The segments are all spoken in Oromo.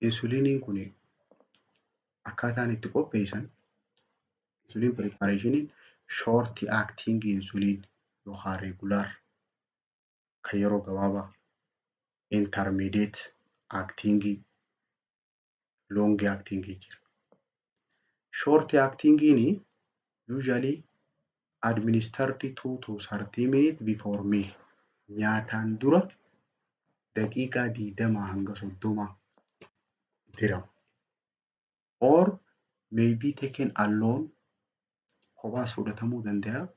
Insuliiniin kun akkaataan itti qopheessan insuliin preparation short acting insulin yookaan regular kan yeroo gabaabaa, intermediate acting, long acting jira. Short acting usually administered 2 to 30 minutes before meal. Nyaataan dura daqiiqaa 20 hanga 30 dirama. Or may be taken alone, kophaas fudhatamuu danda'a,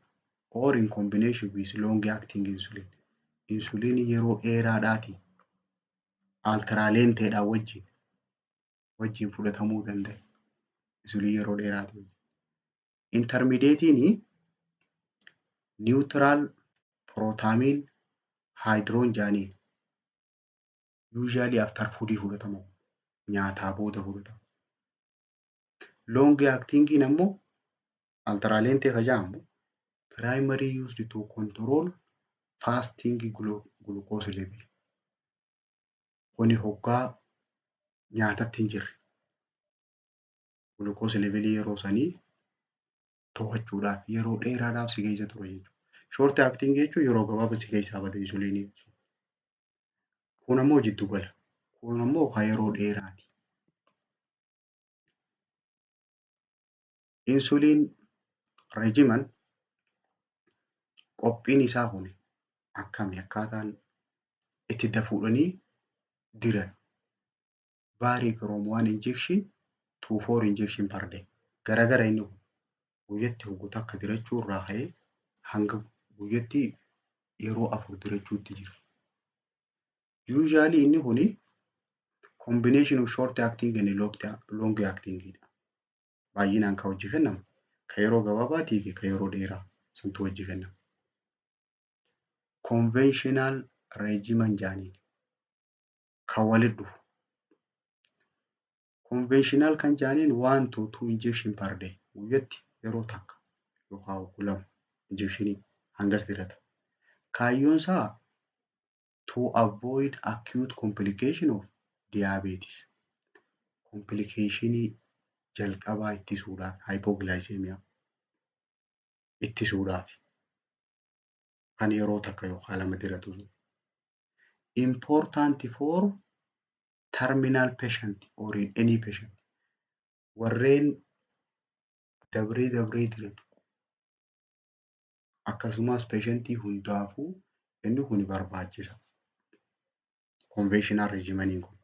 or in combination with long acting insulin. Insuliin yeroo dheeraadhaati altraalenteedhaan wajjin fudhatamuu danda'a. Insuliin yeroo dheeraati. Intermediatein neutral protamine hydrogenase usually after food fudhatamu, nyaataa booda fudhatamu. Long acting ammoo altraalentee kan jedhamu primary used to control fasting glucose level. Kuni hoggaa nyaatatti hin jirre glucose level yeroo sanii to'achuudhaaf yeroo dheeraadhaaf si keessa ture jechuudha. Short acting jechuun yeroo gabaabaa si keessaa bada insuliinii. Kun ammoo jiddu gala. Kun ammoo kan yeroo dheeraati. Insuliin regimen qophiin isaa kun akkami akkaataan itti dafuudhanii diran vary from 1 injection to 4 injection per day. Garagara inni guyyatti hoggota akka dirachuu irraa ka'ee hanga guyyatti yeroo 4 dirachuutti jira. Usually inni kuni combination of short acting and long acting dha. Baay'inaan kan hojii kennamu kan yeroo gabaabaatii fi kan yeroo dheeraa santu hojii kennamu. Conventional regimen jaaniin kan walitti dhufu. Conventional kan jaaniin 1 to 2 injection per day. Guyyatti yeroo takka yookaan 2 injectionii hangas dirata. Kaayyoon isaa to avoid acute complication of diabetes. Complicationii jalqabaa ittisuudhaaf hypoglycemia ittisuudhaaf kan yeroo takka yookaan 2 diratu. Important for terminal patient or in any patient. Warreen dabree diratu akkasumas patientii hundaafuu inni kun barbaachisa. Conventional regimeniin kun.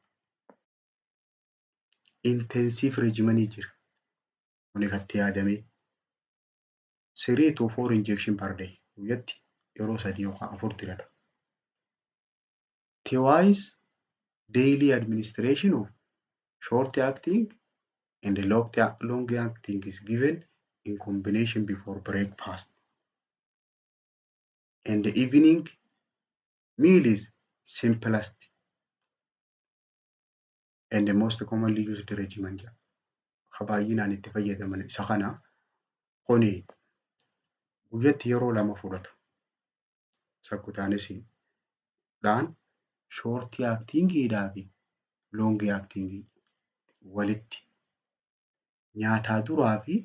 Intensive regimenii jira. Kuni katti yaadamee 3 to 4 injection per day. Guyyatti yeroo 3 yookaan 4 dirata. Twice daily administration of short acting and long acting is given in combination before breakfast. And the evening meal is simplest and the most commonly used regimen. Baay'inaan itti fayyadaman isa kana kuni guyyatti yeroo 2 fudhata. Subcutaneousdhaan short actingidhaa fi long acting walitti nyaataa duraa fi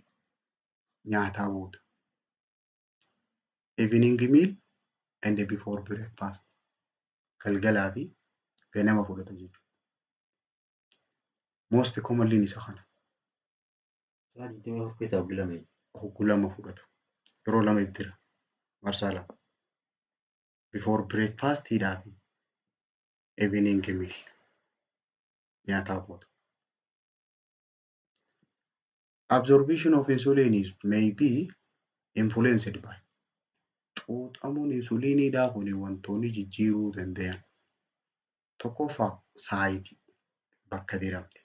nyaataa booda. Evening meal and before breakfast. Galgalaa fi ganama fudhata jechuudha. Most commonly isa kana. Hogguu 2 fudhata. Yeroo 2 ittira. Marsaa 2. Before breakfast hidhaa fi evening meal nyaataa booda. Absorption of insulin may be influenced by xuuxamuun insuliinidhaa kun wantoonni jijjiiruu danda'an. Tokkoffaa saayitii bakka diramte.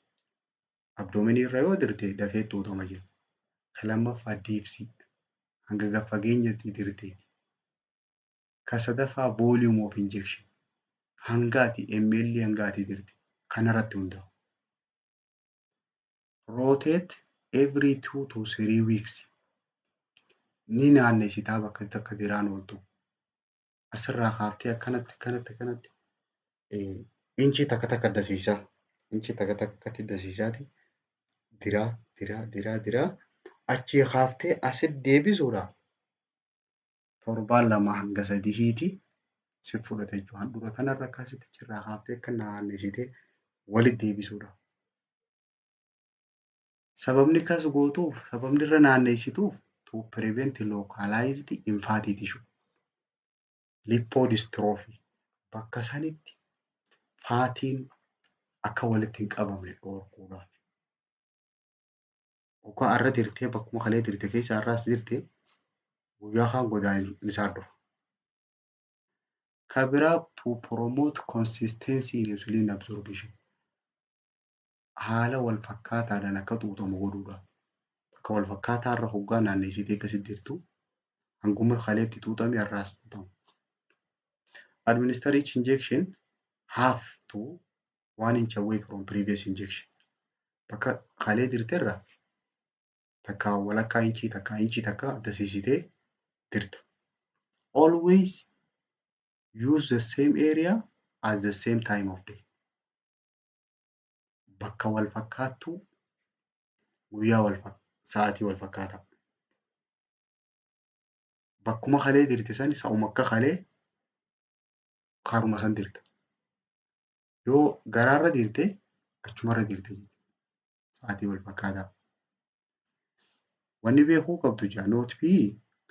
Abdoominii irra yoo dirte dafee xuuxama jira. Kan lammaffaa diipsii hanga gad fageenyatti dirteeti. Kan sadaffaa volume of injection hangaati ml hangaati dirte kanarratti hundaa'u. Rotate every 2 to 3 weeks. Ni naannessitaa bakka takka diraan ooltu. Asirraa kaaftee akkanatti inchii takka addasiisaa inchi takka takkatti dasiisaati diraa achii kaaftee asitti deebisuudhaaf torbaan 2 hanga 3 si fudhata jechuudha. Handhuura kanarra akkasitti achirraa kaaftee akka naannessitee walitti deebisuudhaaf. Sababni akkas gootuuf, sababni irra naannessituuf to prevent localized lymphatic tissue lipodystrophy bakka sanitti faatiin akka walitti hin qabamne dhorkuudhaaf. Yookaan har'a dirtee bakkuma kalee dirte keessa har'as dirte guyyaa kaan godaannisaa dhufa. Kan biraa to promote consistency in insulin absorption haala wal fakkaataadhaan akka xuuxamu godhuudhaaf. Akka wal fakkaataa irra hoggaa naannessitee akkasitti dirtu hanguma kaleetti xuuxame har'aas xuuxamu. Administer each injection half to 1 inch away from previous injection. Bakka kalee dirterra takka walakkaa inchii takka dasiisitee dirta. Always use the same area at the same time of day. Bakka wal fakkaattu guyyaa sa'aatii wal fakkaataa. Bakkuma kalee dirte sani sa'uma akka kalee karuma san dirta. Yoo garaarra dirte achumarra dirte sa'aatii wal fakkaataa. Wanni beekuu qabdu note B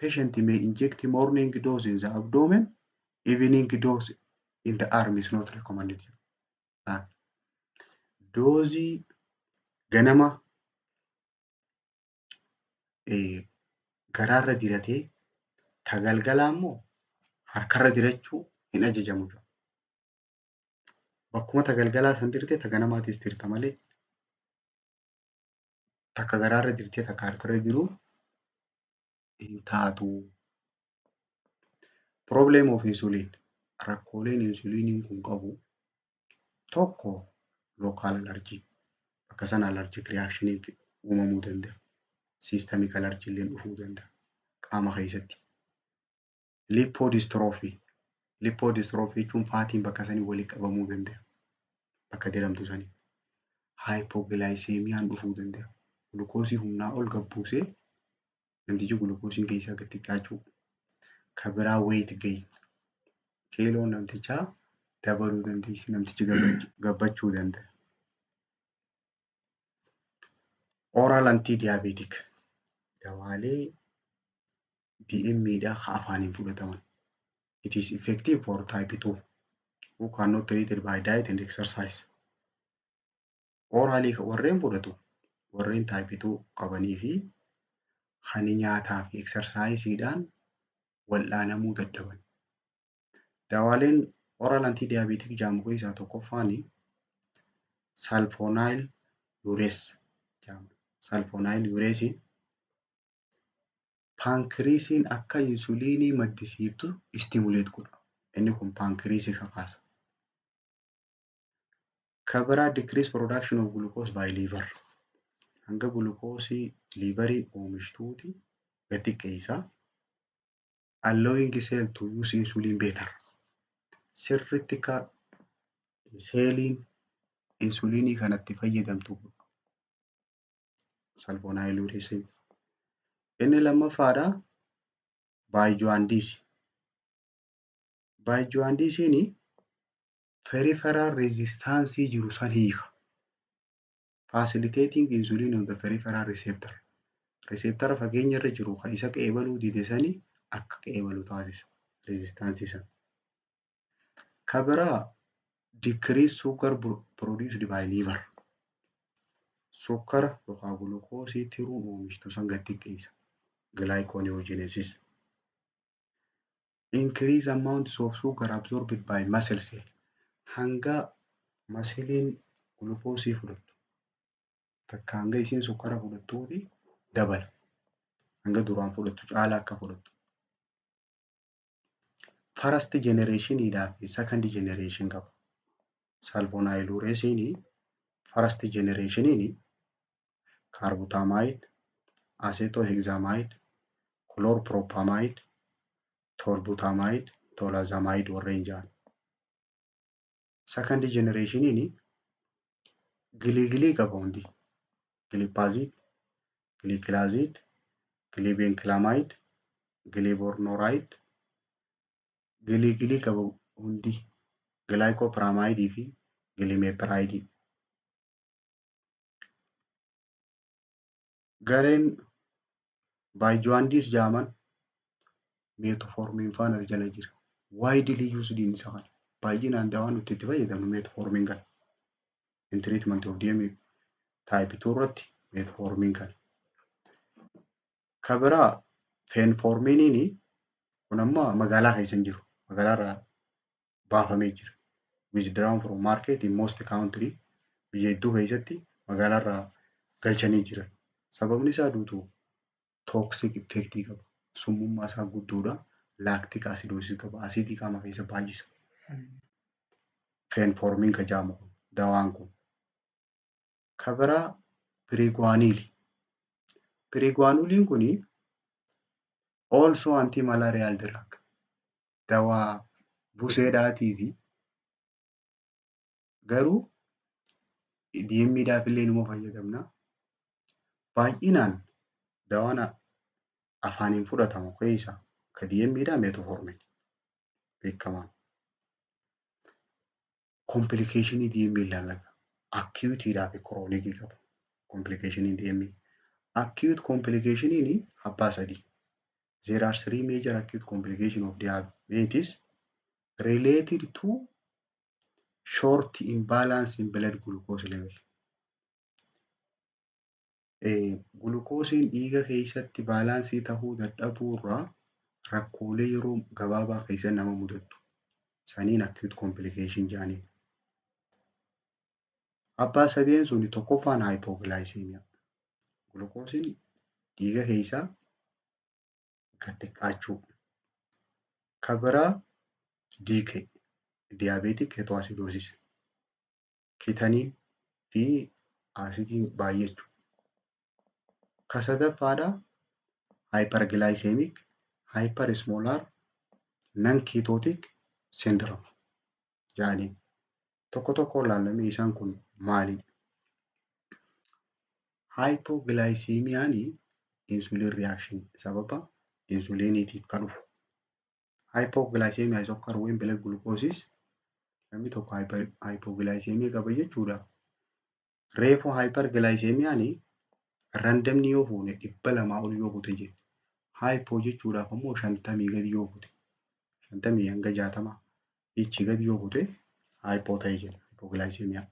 patient may inject morning dose in the abdomen, evening dose in the arm is not recommended. Doozii ganama garaarra diratee tagalgalaa immoo harkarra dirachuu hin ajajamu. Bakkuma tagalgalaa san dirtee taganamaatis dirta malee takka garaarra dirtee takka harkarra diruun hin taatu. Problem of insulin rakkooleen insuliiniin kun qabu tokko local allergy bakka sana allergic reaction uumamuu danda'a. Systemic allergy illee dhufuu danda'a qaama keessatti. Lipodystrophy jechuun faatiin bakka sanii walitti qabamuu danda'a. Bakka jedhamtu sanii. Hypoglycemiaan dhufuu danda'a. Gulukoosii humnaa ol gabbuusee namtichi gulukoosiin keessaa gad xiqqaachuu. Kan biraa weight gain. Kiiloon namtichaa dabaluu dandeessi. Namtichi gabbachuu danda'a. Oral anti-diabetic dawaalee DM'dhaa kan afaaniin fudhataman. It is effective for type 2 who cannot treated by diet and exercise. Orally warreen fudhatu warreen type 2 qabanii fi kan nyaataa fi exerciseidhaan wal'aanamuu dadhaban. Dawaaleen oral anti-diabetic jedhamu keessaa tokkoffaan sulfonyl urate jedhama. Sulfonyl uratein paankiriisiin akka insuliinii maddisiiftu stimulate godha. Inni kun paankiriisii kakaasa. Kan biraa decrease production of glucose by liver. Hanga gulukoosii liiveriin oomishtuuti gad xiqqeessa. Allowing cell to use insulin better. Sirriitti seeliin insuliinii kanatti fayyadamtu godha. Sulfonyl uratein. Inni lammaffaadha baayijuwaandiisi. Baayijuwaandiisiin peripheral resistance jiru san hiika. Facilitating insulin on the peripheral receptor. Receptara fageenya irra jiru kan isa qeebaluu dide sanii akka qeebalu taasisa. Resistance san. Kan biraa decrease sugar produced by liver. Sukkara yookaan gulukoosii tiruun oomishtu san gad xiqqeessa. Glyconeogenesis. Increase amounts of sugar absorbed by muscle cell. Hanga masiliin gulukoosii fudhattu. Takka hanga isiin sukkara fudhattuuti dabala. Hanga duraan fudhattu caalaa akka fudhattu. First generationidhaa fi second generation qaba. Sulfonyl uratein first generationiin carbutamide, acetohexamide, chlorpropamide, tolbutamide, tolazamide warreen jedhan. Second generationiin Gilii qaba hundi. Giliipaaziid, giliikilaaziid, giliibeenkilaamaayid, giliibornooraayiid, gilii qaba hundi. Gilaayikoopiraamaayidii fi giliimeepiraayidii. Gareen baayijuwaandiis jedhaman meetofoormiin faana jala jira. Waayidilii yuusdiin isa kana. Baay'inaan dawaan nuti itti fayyadamnu meetofoormiin kana. In treatment of DM type 2 irratti meetofoormiin kana. Kan biraa feenfoormiiniin kun amma magaalaa keessa hin jiru. Magaalaarraa baafamee jira. Withdrawn from market in most country biyya hedduu keessatti magaalaarraa galchanii jiran. Sababni isaa duutuu toxic effectii qaba. Summummaa isaa guddoodha. Lactic acidosis qaba. Asiidii qaama keessa baay'isa. Feenfoormiin kan jedhamu kun dawaan kun. Kan biraa piriigwaaniili. Piriigwaanuuliin kun also anti-malarial drug. Dawaa buseedhaatiisi. Garuu DM'dhaaf illee numa fayyadamna. Baay'inaan dawaan afaaniin fudhatamu keessa kan DM'dhaa meetofoormiin beekamaa. Kompiilikeeshinii DM ilaallata. Accuteidhaa fi kiroonikii qaba. Kompiilikeeshinii DM. Acute complicationin abbaa sadii. There are 3 major acute complications of diabetes related to short imbalance in blood glucose level. Gulukoosiin dhiiga keessatti baalaansii tahuu dadhabuu irraa rakkoolee yeroo gabaabaa keessa nama mudatu. Saniin acute complication jedhanii. Abbaa sadeen suni tokkoffaan hypoglycemia. Gulukoosiin dhiiga keessaa gad xiqqaachuu. Kan biraa DK diabetic ketoacidosis. Ketanii fi asidiin baay'achuu. Kan sadaffaadha hyperglycemic hypersmolar non-ketotic syndrome jedhanii. Tokko ilaallamee isaan kun maali? Hypoglycemiaan insulin reaction sababa insuliniitiif kan dhufu. Hypoglycemia is occur when blood glucose namni tokko hypoglycemia qaba jechuudha. Reefuu hyperglycemiaan randomni yoo fuune 200 ol yoo fute jedhe. Hypo jechuudhaaf ammoo 50 gadi yoo fute. 50 hanga 60 ichi gadi yoo fute hypo ta'e jedha hypoglycemia.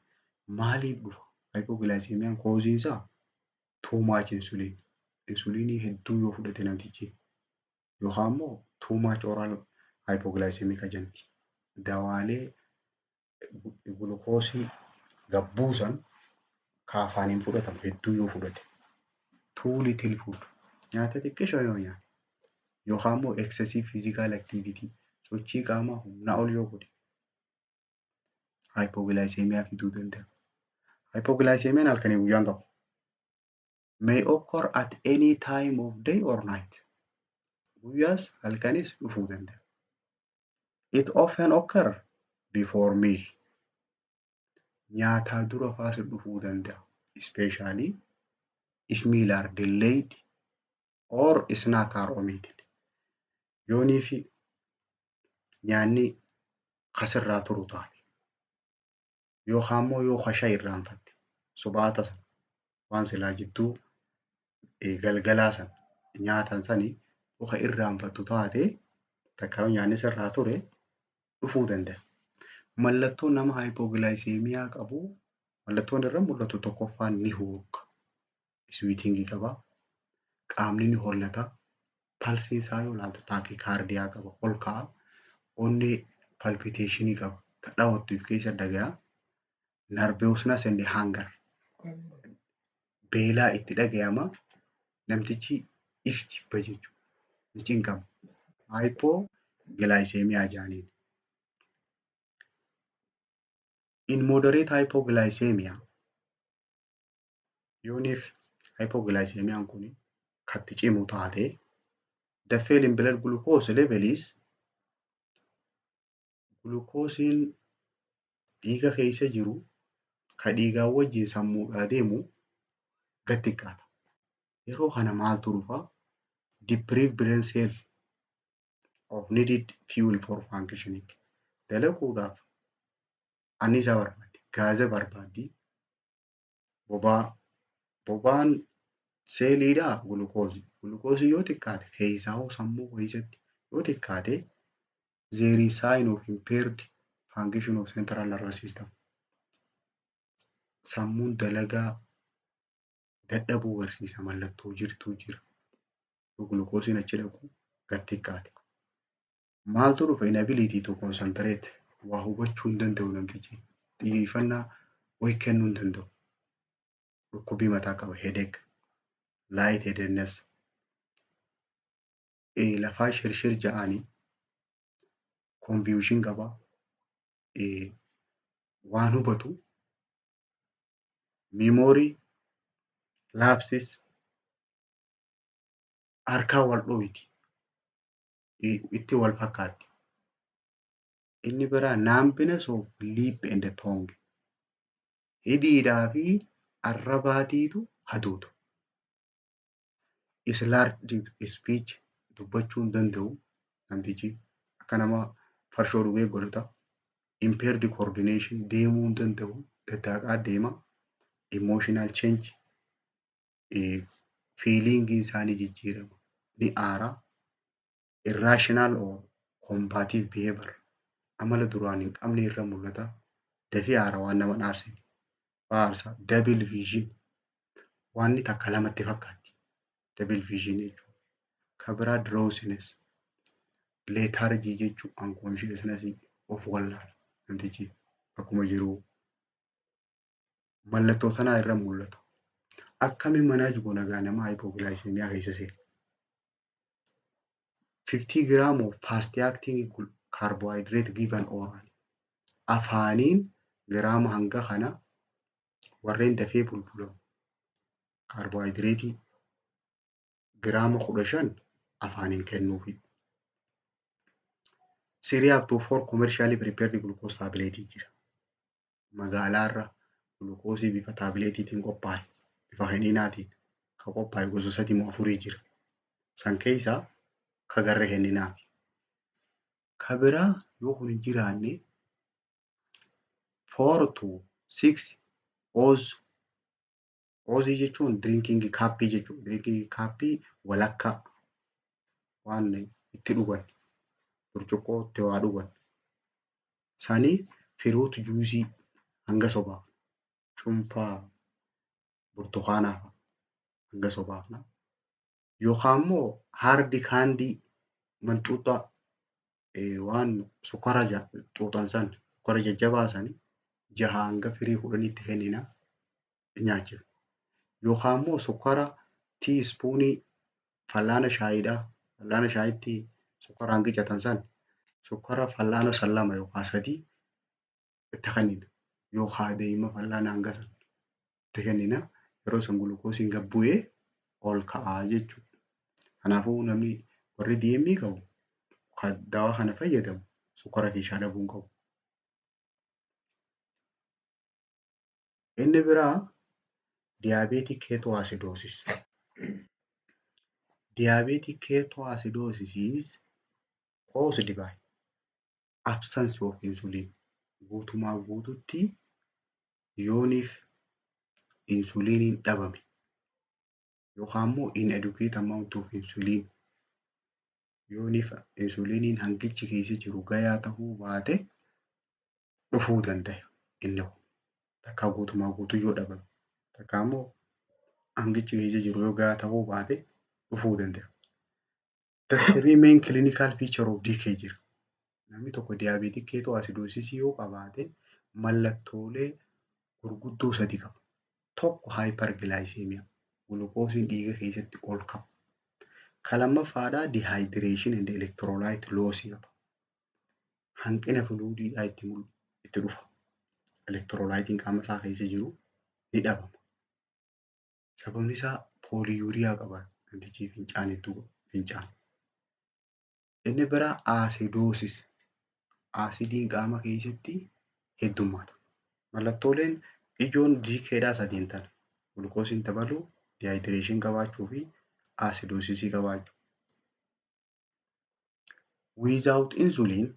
Maaliif dhufa? Hypoglycemiaan koosiinsaa too much insulin. Insulinii hedduu yoo fudhate namtichi yookaan immoo too much oral hypoglycemic agent. Dawaalee gulukoosii gabbuusan kaafaaniin fudhatamu hedduu yoo fudhate. Too little food. Nyaata xiqqeesha yoo nyaate. Yookaan immoo excessive physical activity. Sochii qaamaa humnaa ol yoo godhe. Hypoglycemia fiduu danda'a. Hypoglycemiaan halkanii guyyaan qabu. May occur at any time of day or night. Guyyaas halkanis dhufuu danda'a. It often occur before meal. Nyaataa dura faas dhufuu danda'a. Especially if meal are delayed or snack are omitted. Yoonii fi nyaanni kasirraa turu taate. Yookaan immoo yoo kashaa irraanfatte. Sobaata sana waan silaa jettuu galgalaa sana nyaatan sanii oka irraanfattu taate takka nyaanni sirraa ture dhufuu danda'a. Mallattoon nama hypoglycemia qabu mallattoon irra mul'atu tokkoffaan ni hooqa. Sweetingii qaba. Qaamni ni hollata. Palsiin isaa yoo ilaaltu taakiikaardiyaa qaba. Ol ka'a. Onnee palpiteeshinii qaba. Dhawattuuf keessa dhaga'a. Nervousness and hunger. Beelaa itti dhaga'ama. Namtichi ifti bajechu. Ni cinqama. Hypoglycemia jedhaniin. In moderate hypoglycemia yooniif hypoglycemiaan kun katti cimu taate the fall in blood glucose level is glukoosiin dhiiga keessa jiru ka dhiigaa wajjin sammuudhaa deemu gad xiqqaata. Yeroo kana maaltu dhufa? Deprive brain cell of needed fuel for functioning. Dalaguudhaaf anniisaa barbaaddi, gaaza barbaaddi, boba'aan seeliidhaa gulukoozii. Gulukoozii yoo xiqqaate keessaa hoo sammuu keessatti yoo xiqqaate there is sign of impaired function of central nervous system. Sammuun dalagaa dadhabuu agarsiisa, mallattoo jirtu jira. Gulukooziin achi dhaqu gad xiqqaate. Maaltu dhufa? Inability to concentrate. Waa hubachuu hin danda'u namtichi. Xiyyeeffannaa wayii kennuu hin danda'u. Dhukkubbii mataa qaba, headache, light headedness. Lafaa shirshir ja'anii confusion qaba. Waan hubatu memory lapses, harkaa wal dho'iti, itti wal fakkaatti. Inni biraa numbness of lip and tongue. Hidhiidhaa fi arrabaatiitu haduutu. Slurred speech, dubbachuu hin danda'u namtichi akka nama farshoo dhugee godhata. Impaired coordination, deemuu hin danda'u, daddaqaa deema. Emotional change, feeling isaanii jijjiirama, ni aara. Irrational or combative behavior, amala duraan hin qabne irra mul'ata. Dafii aara waan nama dhaarsine. Faarsa. Double vision, waanni takka lamatti fakkaatti. Double vision jechuudha. Ka biraa drowsiness, lethargy jechuun unconsciousness, of wallaala namtichi akkuma jiru. Mallattoo sanaa irra mul'ata. Akkamiin manaa jiru nagaa nama hypoglycemia keessa seena? 50 gram of fast acting carbohydrate given oral. Afaaniin giraama hanga kana warreen dafee bulbulamu. Carbohydrate giraama 15 afaaniin kennuufi. Syrup to for commercially prepared glucose tablet jira. Magaalaarra gulukoosii bifa taabileetiitiin qophaa'e, bifa kenninaatiin kan qophaa'e gosa 3-4 jira. San keessaa ka garre kenninaafi. Ka biraa yoo kun hin jiraanne 4 to 6 oz. Ozii jechuun drinking kaappii jechuudha. Drinking kaappii walakkaa waan itti dhugan, burcuqqoo itti waa dhugan. Sanii firuut juusii hanga sobaaf, cuunfaa burtukaanaa hanga sobaaf. Yookaan immoo hardi kaandii manxuuxaa waan sukkara xuuxan san, sukkara jajjabaa sanii 6 hanga firii 10tti kennina nyaachifna. Yookaan immoo sukkara tiispuunii fallaana shaayiidhaa. Fallaana shaayiitti sukkaraan qicatan san sukkara fallaana 2 yookaan 3 itti kennina. Yookaan deema fallaana hanga san itti kennina. Yeroo san gulukoosiin gad bu'ee ol ka'aa jechuudha. Kanaafuu namni warri DME qabu kan dawaa kana fayyadamu sukkara keessaa dhabuu hin qabu. Inni biraa diabetic ketoacidosis. Diabetic ketoacidosis is caused by absence of insulin. Guutumaa guututti yooniif insuliiniin dhabame yookaan immoo inadequate amount of insulin, yooniif insuliiniin hangichi keessa jiru gayaa ta'uu baate dhufuu danda'a inni kun. Takka guutumaa guutuu yoo dhabame, takka immoo hangichi keessa jiru yoo gayaa ta'uu baate dhufuu danda'a. The 3 main clinical feature of DK jira. Namni tokko diabetic ketoacidosis yoo qabaate mallattoolee gurguddoo 3 qaba. Tokko hyperglycemia, gulukoosiin dhiiga keessatti ol ka'u. Ka lammaffaadhaa dehydration and electrolyte loss qaba. Hanqina fluidiidhaa itti dhufa. Electrolytiin qaama isaa keessa jiru ni dhabama. Sababni isaa pooliyuuriyaa qaba. Namtichi fincaana. Inni biraa acidosis. Aasidiin qaama keessatti heddummaata. Mallattooleen Ijoon diikeedhaa sadiin tana. Gulukoosiin dabaluu, dihaayidireeshin qabaachuu fi aasidoosisii qabaachuu. Without insulin,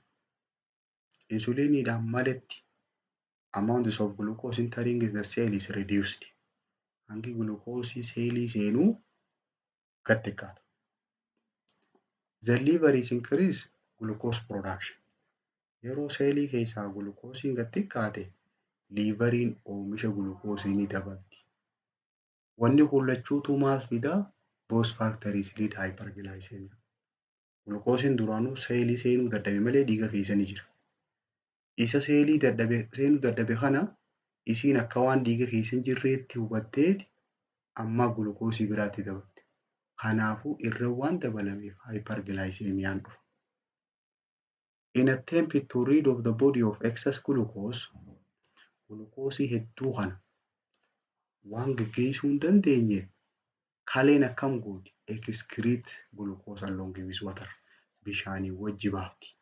insuliiniidhaan maletti amount of glucose entering the cell is reduced. Hangi gulukoosii seelii seenuu gad xiqqaata. The liver is increased glucose production. Yeroo seelii keessaa gulukoosiin gad xiqqaate, liiveriin oomisha gulukoosii ni dabalti. Wanni kullachuutu maal fidaa? Both factories lead hyperglycemia. Gulukoosiin duraanuu seelii seenuu dadhabe malee dhiiga keessa ni jira. Isa seelii seenuu dadhabe kana isiin akka waan dhiiga keessa hin jirreetti hubatteeti amma gulukoosii biraatti dabalte. Kanaafuu irra waan dabalameef hyperglycemiaan dhufa. In attempt to rid of the body of excess glucose, gulukoosii hedduu kana waan geggeessuu hin dandeenyeef kaleen akkam gooti? Excrete glucose along with water. Bishaanii wajji baafti.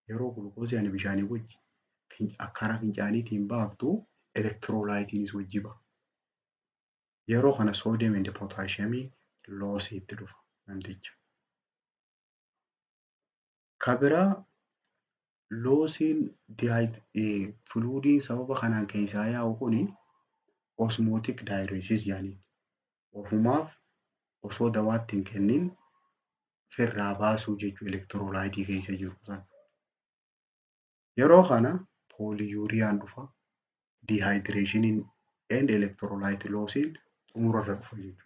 Yeroo gulukoosii ani bishaanii wajji karaa fincaaniitiin baaftu elektiroolaayiitiinis wajji ba'a. Yeroo kana soodiyeem and pootaashiyamii loosiitti dhufa namticha. Kabiraa loosiin fluidiin sababa kanaan keessaa yaa'u kuni osmootic diuresis jedhaniin. Ofumaaf osoo dawaatti hin kennin firraa baasuu jechuun elektiroolaayitii keessa jiru sana. Yeroo kana pooliyuuriyaan dhufa, dihaayidireeshiniin and elektiroolaayit loosiin xumurarra dhufa jechuudha.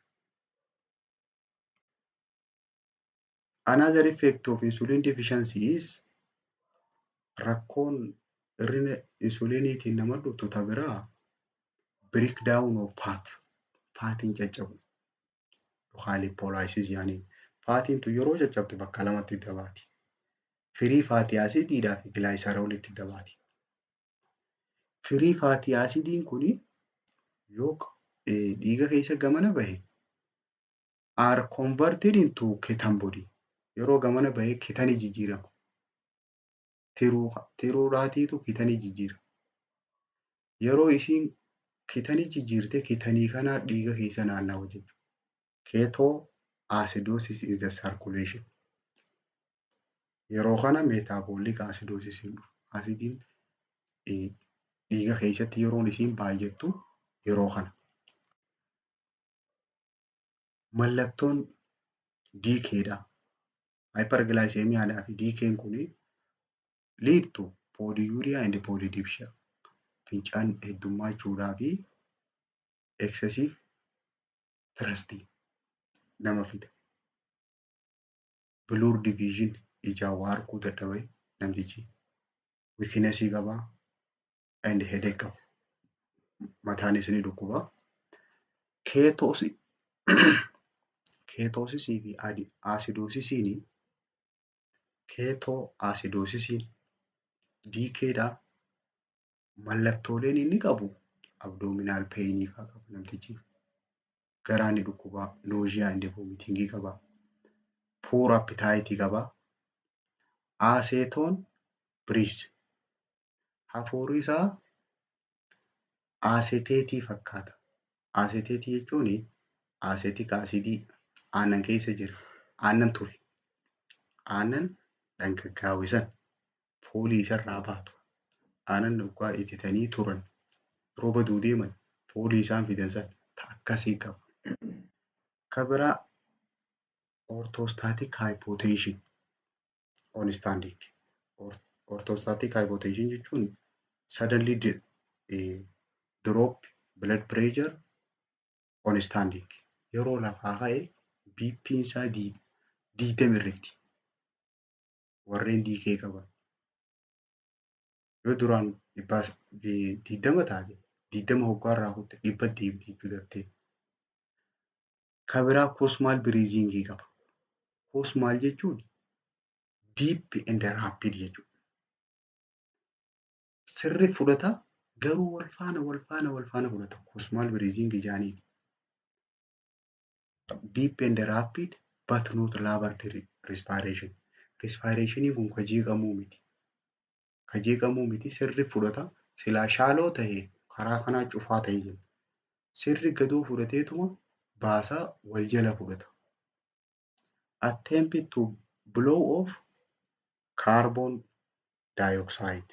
Another effect of insulin deficiency is rakkoon hir'ina insuliiniitiin nama dhuftu biraa breakdown of fat. Faatiin caccabu. Yookaan lipolysis jedhaniin. Faatiin tun yeroo caccabdu bakka lamatti dabaati. Firii faatii asiidiidhaa fi gilaayisarolitti dabaati. Firii faatii asiidiin kun yoo dhiiga keessa gamana bahe are converted into ketan body. Yeroo gamana bahee ketanii jijjiirama. Tiruudhaatiitu ketanii jijjiira. Yeroo isiin ketanii jijjiirte ketanii kanaa dhiiga keessa naannawa jechuudha. Keto acidosis in the circulation. Yeroo kana metabolic acidosis hin dhufu. Asidiin dhiiga keessatti yeroon isiin baay'attu yeroo kana. Mallattoon diikeedha. Hyperglycemiaadhaa fi diikeen kuni lead to polyuria and polydipsia. Fincaan heddummachuudhaa fi excessive thirst nama fida. Blur division ijaa waarquu dadhabee namtichi weakness qaba and headache qaba. Mataanis ni dhukkuba. Keetoosisii fi aasidoosisiin keetoo aasidoosisiin diikeedha. Mallattooleen inni qabu abdoominaal peenii fa'aa qaba namtichi. Garaan ni dhukkuba. Noozhiyaa and vomitingii qaba. Poor appetite qaba. Acetone breath. Hafuurri isaa aaseteetii fakkaata. Aaseteetii jechuun aasetik aasidii aannan keessa jira. Aannan ture. Aannan dhangaggaa'e san foolii isarraa baatu. Aannan dhugaa ititanii turan. Rooba duudeeman foolii isaan fidan san akkasii qaba. Kabiraa orthostatic hypotension on standing. Orthostatic hypotension jechuun suddenly drop blood pressure on standing. Yeroo lafaa ka'e BP'n isaa 20 irratti. Warreen diikee qaban. Yoo duraan 20 taate 20 hoggaarraa kutte 100 deebitee dattee. Kabiraa cosmal breathing qaba. Cosmal jechuun deep and rapid jechuudha. Sirri fudhata garuu wal faana fudhata. Cosmal breathing jaaniin. Deep and rapid but not labored respiration. Respirationii kun kajeeqamuu miti. Sirri fudhata silaa shaaloo ta'e karaa kanaa cufaa ta'ee jira. Sirri gadoo fudhateetuma baasaa wal jala fudhata. Attempt to blow off carbon dioxide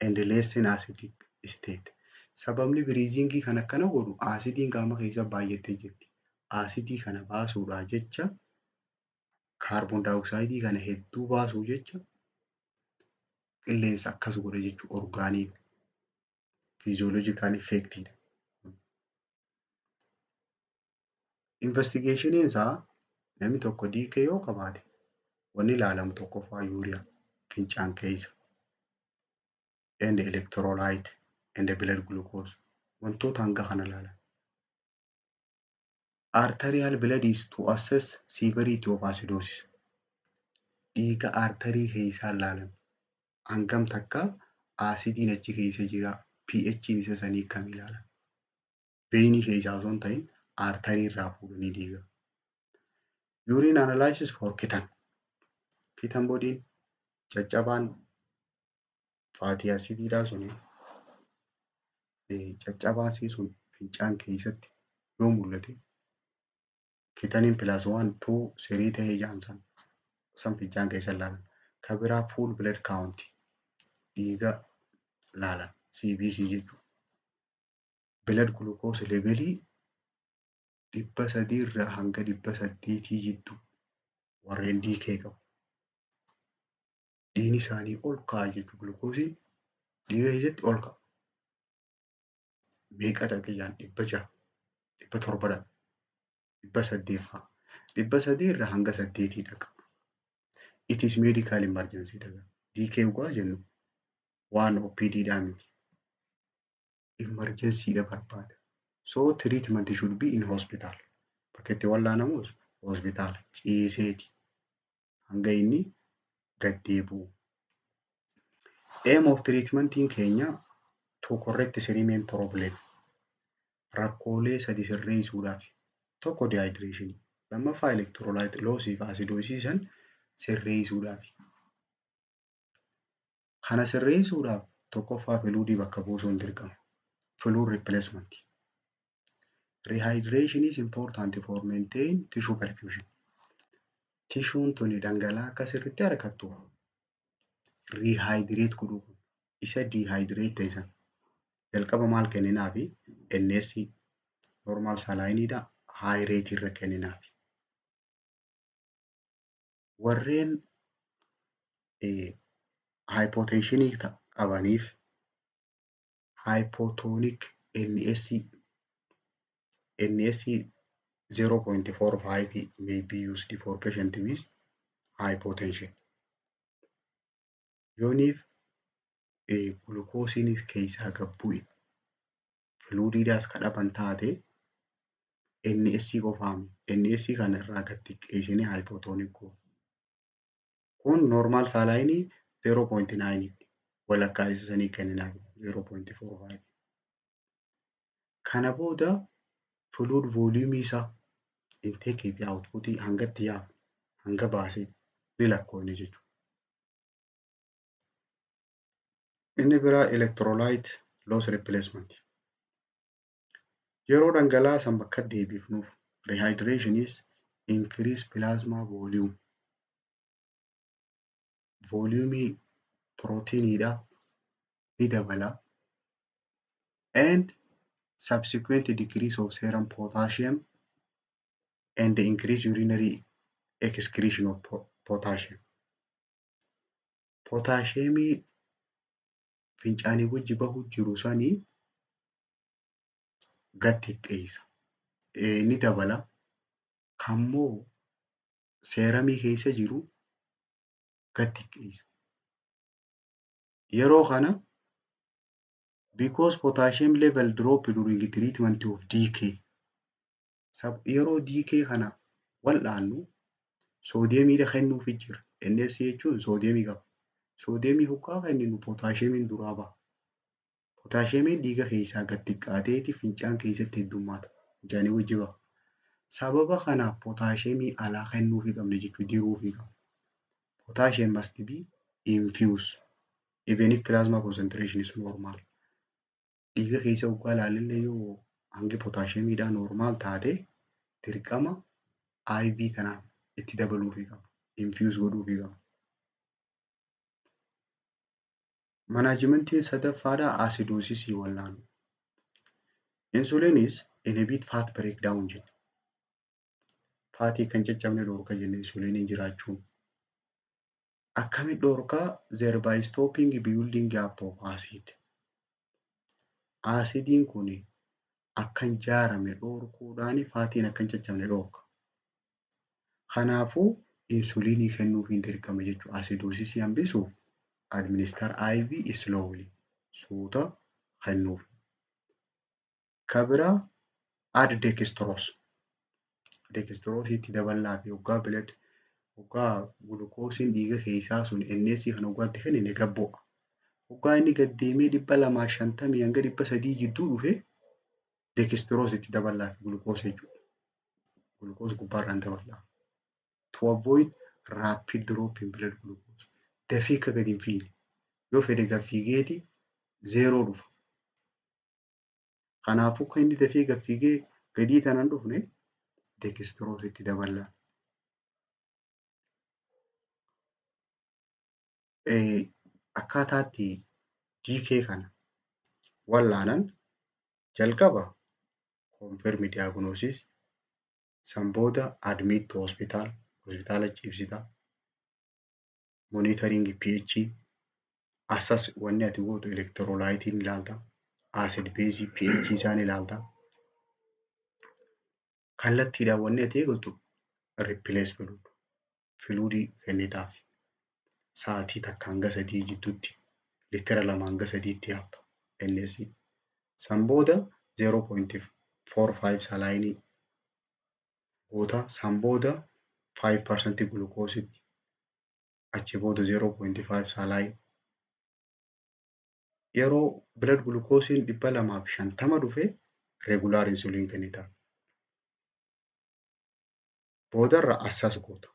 and lessen acidic state. Sababni biriizingii kan akkana godhu aasidiin qaama keessa baay'attee jirti. Aasidii kana baasuudhaa jecha kaarboon daayoksaaydii kana hedduu baasuu jecha qilleensa akkas godha jechuudha. Orgaaniik fiiziyooloojikaal effeektiidha. Investigeeshiniin isaa namni tokko diikee yoo qabaate wanni ilaalamu tokkoffaa yuuriyaa fincaan keessa and electrolyte and blood glucose wantoota hanga kana ilaalan. Arterial blood is to assess severity of acidosis. Dhiiga arterii keessaa ilaalan hangam takka aasidiin achi keessa jira pH'n isa sanii kam ilaalan. Veenii keessaa osoo hin ta'in arterii irraa fuudhanii dhiiga. Urine analysis for ketan. Ketan bodiin caccabaan faatii asiidiidhaa suni caccabaasii sun fincaan keessatti yoo mul'ate ketaniin pilaas 1, 2, 3 ta'ee jaansan san fincaan keessa ilaalan. Kan biraa full blood count dhiiga ilaalan CBC jechuudha. Blood glucose levelii 300 irraa hanga 800 jidduu warreen diikee qabu. Dhiigni isaanii ol ka'a jechuudha. Glukoosii dhiiga keessatti ol ka'a. Meeqa dhaqa jaan 600, 700, 800 fa'a. 800 irraa hanga 8 dhaqa. It is medical emergency dhaqa. Diikee dhugaa jennu waan OPD dhaa miti. Emergency dha barbaada. So treatment should be in hospital. Bakka itti wallaanamus hospitaala ciiseeti hanga inni gad deebi'u. Aim of treatmentiin keenya to correct three main problem. Rakkoolee sadi sirreessuudhaaf. Tokko dehydration, lammaffaa electrolyte lossii fi acidosis sirreessuudhaaf. Kana sirreessuudhaaf tokkoffaa fluidii bakka buusuun dirqama. Fluid replacement. Rehydration is important for maintain tissue perfusion. Tishuun tuni dhangala'aa akka sirriitti harkattu rehydrate godhuu isa dehydrate ta'isan. Jalqaba maal kenninaafi NS normal saliniidha high rate irra kenninaafi. Warreen hypotension qabaniif hypotonic NS 0.45 may be used for patient with hypotension. Yooniif glukoosiin keessaa gabbu'e fluidiidhaas kadhaban taate NS qofaami. NS kana irraa gad xiqqeessine hypotonic goona. Kun normal salayinii 0.9 walakkaa isa sanii kenninaaf 0.45. Kana booda fluid volume isaa intake fi output hangatti yaa'u hanga baasee ni lakkoofne jechuudha. Inni biraa electrolyte loss replacement. Yeroo dhangala'aa san bakka deebifnuuf rehydration is increase plasma volume. Volume proteinidha ni dabala and subsequent decrease of serum potassium and the increase urinary excretion of potassium. Potassium fincaanii wajji bahu jiru sanii gad xiqqeessa. Ni dabala. Kammoo seeramii keessa jiru gad xiqqeessa. Yeroo kana because potassium level drop during treatment of decay. Yeroo decay kana wal'aannu soodiyemiidha kennuufi jira. NS jechuun soodiyemii qaba. Soodiyemii hukkaa kenninu potaashiyemiin duraa ba'a. Potaashiyemiin dhiiga keessaa gad xiqqaateeti fincaan keessatti heddummaata. Fincaanii wajji ba'a. Sababa kanaaf potaashiyemii alaa kennuufi qabna jechuudha. Diruufi qabna. Potassium must be infused even if plasma concentration is normal. dhiiga keessa waggaa ilaallee yoo hangi pootaasheemiidhaa noormaal taate dirqama IV tanaaf itti dabaluufii qaba. Infuse godhuufii qaba. Manaajimentiin sadaffaadhaa aasidoosisii wallaanu. Insuliinis inhibit fat breakdown jenna. Faatii kan caccabne dhorka jenne insuliiniin jiraachuun. Akkamitti dhorkaa? Thereby stopping building up of acid. Aasidiin kun akka hin ijaaramne dhorkuudhaan faatiin akka hin caccabne dhorka. Kanaafuu insuliinii kennuufiin dirqama jechuudha. Aasidoosisii hambisuuf administer IV slowly suuta kennuuf. Kan biraa add dextrose. Dextrose itti dabalaa fi hoggaa gulukoosiin dhiiga keessaa sun NS kan hoggaatti kennine gabbo'a. Hoggaa inni gad deemee 250 hanga 300 jidduu dhufe dextrose itti dabalaa fi gulukoos jechuudha. Gulukoos gubbaarraan dabalaa. To avoid rapid drop in blood glucose. Dafii akka gadi hin fiine. Yoo fedhe gad fiigeeti 0 dhufa. Kanaafuu kan inni dafii gad fiigee gadii tanaan dhufne dextrose itti dabalaa. Akkaataatti GK kana wallaanan jalqaba confirm diagnosis, san booda admit to hospitaala ciibsita, monitoring pH, assess wanni ati gootu electrolytiin ilaalta, acid base pH isaan ilaalta. Kallattiidhaan wanni ati eeggattu replace fluidii kennitaaf. Sa'aatii takka hanga 3 jidduutti litira 2 hanga 3tti hafta NS. San booda 0.45 salaayinii goota. San booda 5% gulukoositti. Achi booda 0.5 salaayin. Yeroo blood gulukoosiin 250 dhufe regular insuliin kennitaaf. Boodarra assas goota.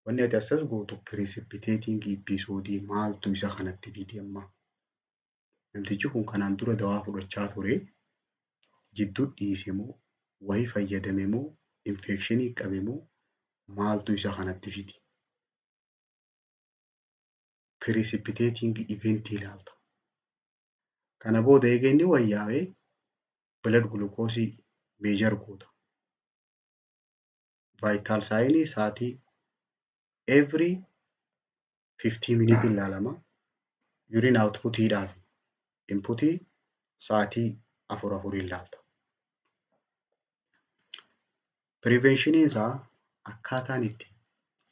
Wanni ati assas gootu precipitating episode maaltu isa kanatti fide amma. Namtichi kun kanaan dura dawaa fudhachaa ture. Jidduu dhiise moo wayii fayyadame moo infekshinii qabe moo maaltu isa kanatti fide. Precipitating event ilaalta. Kana booda eega inni wayyaa'ee blood gulukoosii meejar goota. Vital saayinii sa'aatii every 15 minutes ilaalama. Urine outputiidhaaf inputii sa'aatii 4 ilaalta. Preventioniin isaa akkaataan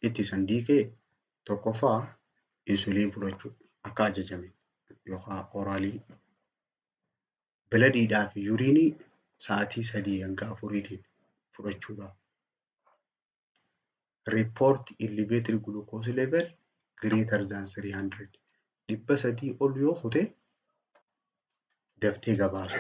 ittisan dhiigee tokkoffaa insuliin fudhachuu akka ajajame yookaan oraalii. Biladiidhaa fi yuriinii sa'aatii 3 hanga 4 fudhachuudha. Report elevated glucose level greater than 300. 300 ol yoo fute daftee gabaasu.